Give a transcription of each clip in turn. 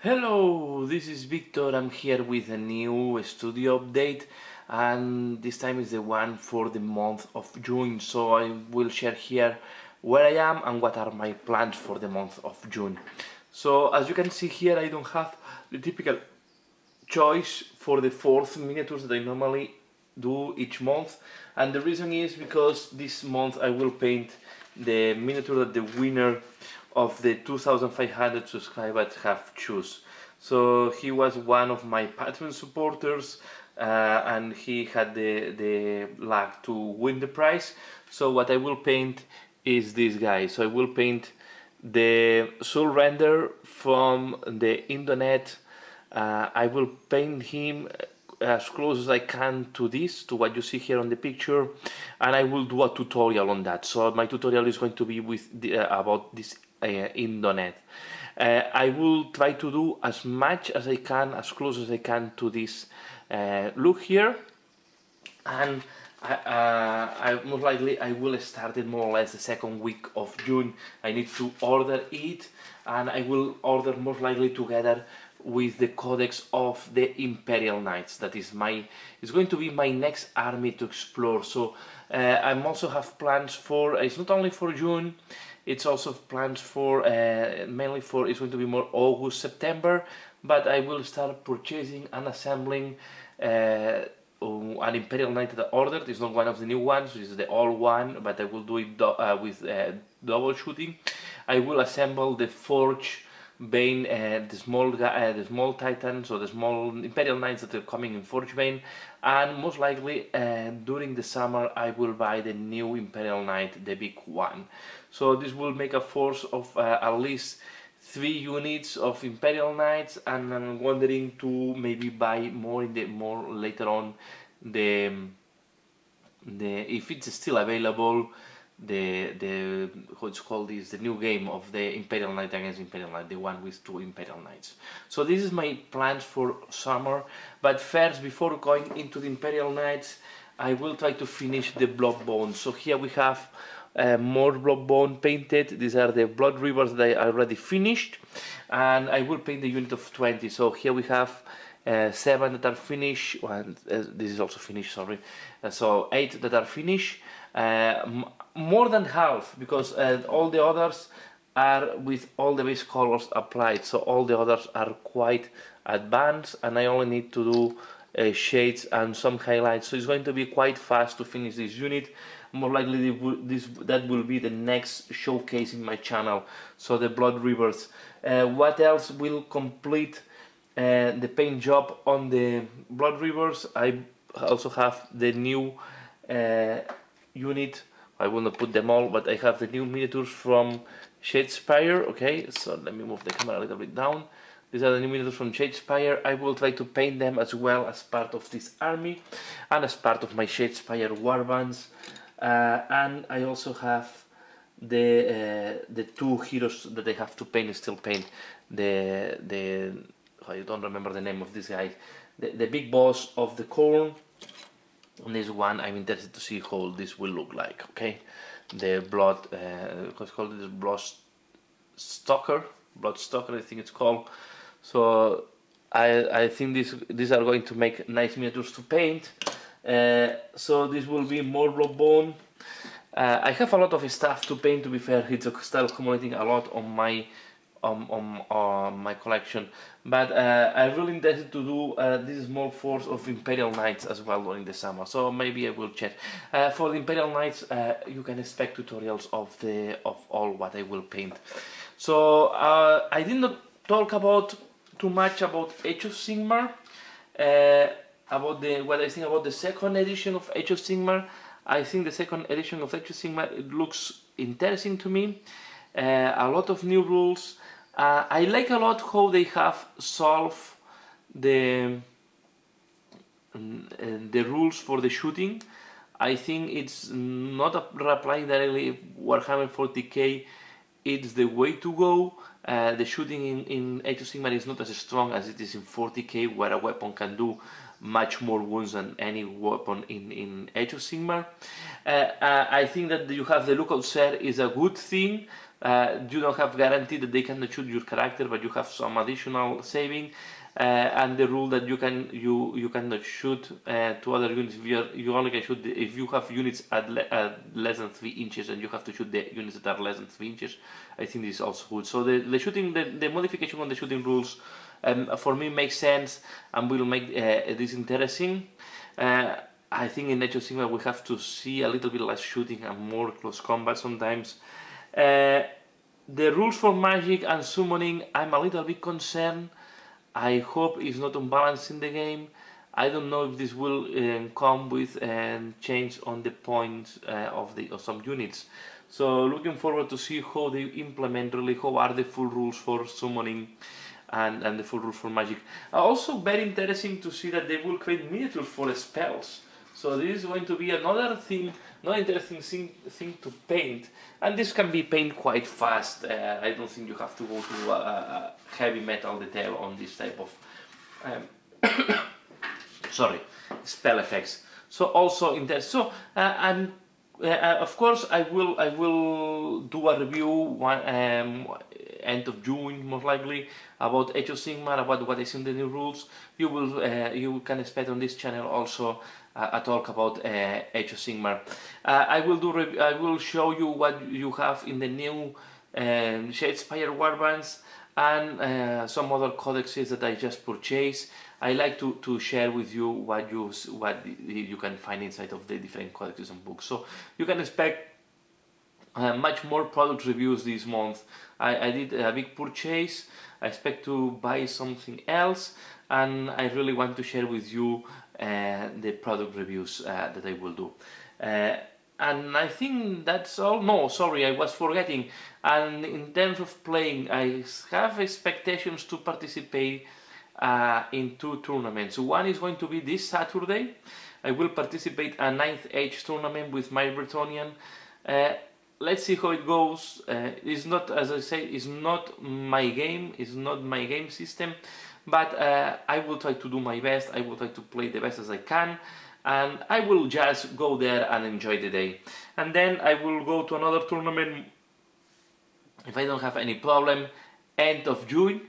Hello, this is Victor. I'm here with a new studio update, and this time is the one for the month of June. So I will share here where I am and what are my plans for the month of June. So as you can see here, I don't have the typical choice for the fourth miniatures that I normally do each month, and the reason is because this month I will paint the miniature that the winner of the 2500 subscribers have choose. So he was one of my Patreon supporters, and he had the luck to win the prize. So what I will paint is this guy. So I will paint the soul render from the Indonet. I will paint him as close as I can to this, to what you see here on the picture, and I will do a tutorial on that. So my tutorial is going to be with about this Indonet. I will try to do as much as I can, as close as I can to this look here, and I most likely I will start it more or less the second week of June. I need to order it, and I will order most likely together with the Codex of the Imperial Knights. That is it's going to be my next army to explore. So I also have plans for, it's not only for June, it's also plans for mainly for, it's going to be more August, September, but I will start purchasing and assembling an Imperial Knight that I ordered. It's not one of the new ones, it's the old one, but I will do it with double shooting. I will assemble the Forge Bane, the small Titans, or the small Imperial Knights that are coming in Forge Bane, and most likely during the summer I will buy the new Imperial Knight, the big one. So this will make a force of at least 3 units of Imperial Knights, and I'm wondering to maybe buy more later on the if it's still available, the what's called is the new game of the Imperial Knight against Imperial Knight, the one with 2 Imperial Knights. So this is my plans for summer, but first, before going into the Imperial Knights, I will try to finish the Bloodbone. So here we have more Bloodbone painted. These are the Blood Rivers that I already finished, and I will paint the unit of 20. So here we have 7 that are finished, and this is also finished, sorry. So 8 that are finished. More than half, because all the others are with all the base colors applied, so all the others are quite advanced, and I only need to do shades and some highlights. So it's going to be quite fast to finish this unit. More likely that will be the next showcase in my channel. So the Blood Rivers. What else will complete the paint job on the Blood Rivers? I also have the new unit. I will not put them all, but I have the new miniatures from Shadespire. Okay, so let me move the camera a little bit down. These are the new miniatures from Shadespire. I will try to paint them as well as part of this army and as part of my Shadespire warbands. And I also have the 2 heroes that I have to paint, still paint. I don't remember the name of this guy. The big boss of the Corn. On this one, I'm interested to see how this will look like. Okay, the blood, what's called this Bloodstoker, I think it's called. So I think these are going to make nice miniatures to paint. So this will be more Bloodbone. I have a lot of stuff to paint. To be fair, it's still accumulating a lot on my my collection, but I really intended to do this small force of Imperial Knights as well during the summer, so maybe I will check. For the Imperial Knights, you can expect tutorials of all what I will paint. So I did not talk about too much about Age of Sigmar, about what I think about the second edition of Age of Sigmar. I think the second edition of Age of Sigmar, it looks interesting to me. A lot of new rules. I like a lot how they have solved the rules for the shooting. I think it's not applying directly Warhammer 40k. It's the way to go. The shooting in Age of Sigmar is not as strong as it is in 40k, where a weapon can do much more wounds than any weapon in Age of Sigmar. I think that you have the lookout set is a good thing, You don't have guarantee that they cannot shoot your character, but you have some additional saving. And the rule that you cannot shoot to other units. You only can shoot if you have units at less than 3 inches, and you have to shoot the units that are less than 3 inches. I think this is also good. So the shooting, the modification on the shooting rules, for me makes sense and will make this interesting. I think in Age of Sigmar we have to see a little bit less shooting and more close combat sometimes. The rules for magic and summoning, I'm a little bit concerned. I hope it's not unbalanced in the game. I don't know if this will come with change on the points of some units. So looking forward to see how they implement, really how are the full rules for summoning and the full rules for magic. Also very interesting to see that they will create miniatures for spells. So this is going to be another thing, another interesting thing to paint, and this can be painted quite fast. I don't think you have to go to a heavy metal detail on this type of sorry, spell effects. So also in that, so of course I will do a review end of June most likely about Age of Sigmar, about what is in the new rules. You can expect on this channel also a talk about Age of Sigmar. I will show you what you have in the new Shadespire warbands and some other codexes that I just purchased. I like to share with you what you can find inside of the different codexes and books. So you can expect much more product reviews this month. I did a big purchase. I expect to buy something else, and I really want to share with you the product reviews that I will do. And I think that's all. No, sorry, I was forgetting. And in terms of playing, I have expectations to participate in 2 tournaments. One is going to be this Saturday. I will participate in a 9th Age tournament with my Bretonian. Let's see how it goes. It's not, as I say, it's not my game. It's not my game system. But I will try to do my best. I will try to play the best as I can. And I will just go there and enjoy the day. And then I will go to another tournament, if I don't have any problem, end of June.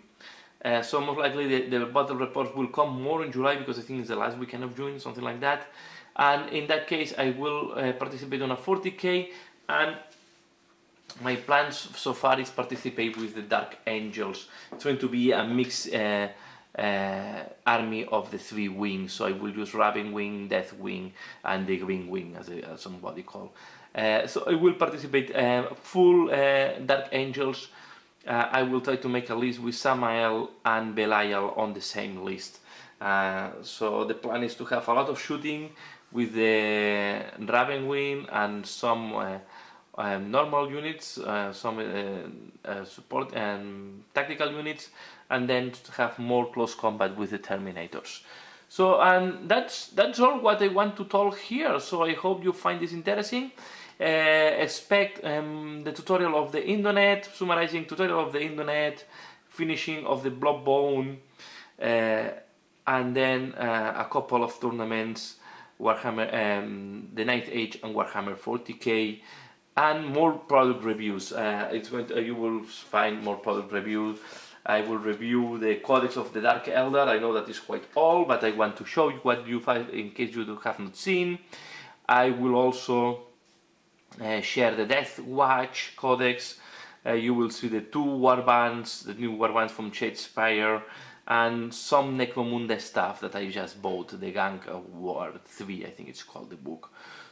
So most likely the battle reports will come more in July, because I think it's the last weekend of June, something like that. And in that case I will participate on a 40k, and my plans so far is participate with the Dark Angels. It's going to be a mixed army of the 3 wings, so I will use Raven Wing, Death Wing and the Green Wing, as somebody call. So I will participate full Dark Angels. I will try to make a list with Samael and Belial on the same list. So the plan is to have a lot of shooting with the Raven Wing and some normal units, some support and tactical units, and then to have more close combat with the Terminators. So, and that's all what I want to talk here. So I hope you find this interesting. Expect the tutorial of the Indonet, summarizing tutorial of the Indonet, finishing of the Bloodbone, and then a couple of tournaments, Warhammer, the 9th Age and Warhammer 40k, and more product reviews. You will find more product reviews. I will review the Codex of the Dark Elder. I know that is quite old, but I want to show you what you find in case you have not seen. I will also share the Death Watch Codex. You will see the 2 warbands, the new warbands from Shadespire, and some Necromunda stuff that I just bought, the Gang of War 3, I think it's called, the book.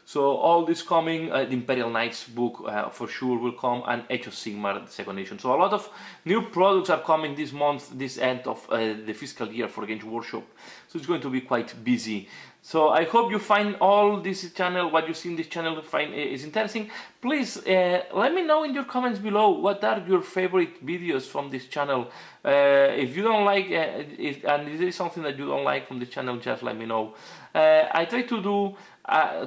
So all this coming, the Imperial Knights book for sure will come, and Age of Sigmar, the second edition. So a lot of new products are coming this month, this end of the fiscal year for Games Workshop. So it's going to be quite busy. So I hope you find all this channel, what you see in this channel, is interesting. Please let me know in your comments below what are your favorite videos from this channel. If you don't like, and if there is something that you don't like from the channel, just let me know. I try to do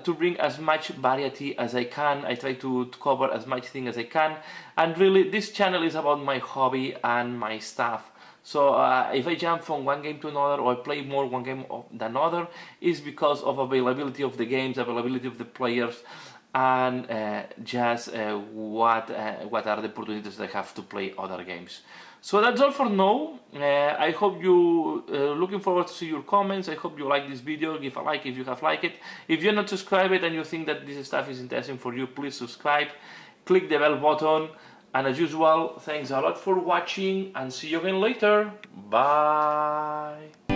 to bring as much variety as I can. I try to cover as much thing as I can, and really this channel is about my hobby and my stuff. So if I jump from one game to another, or I play more one game than another, is because of availability of the games, availability of the players, and just what are the opportunities they have to play other games. So that's all for now. I hope you looking forward to see your comments. I hope you like this video. Give a like if you have liked it. If you're not subscribed and you think that this stuff is interesting for you, please subscribe. Click the bell button. And as usual, thanks a lot for watching and see you again later. Bye.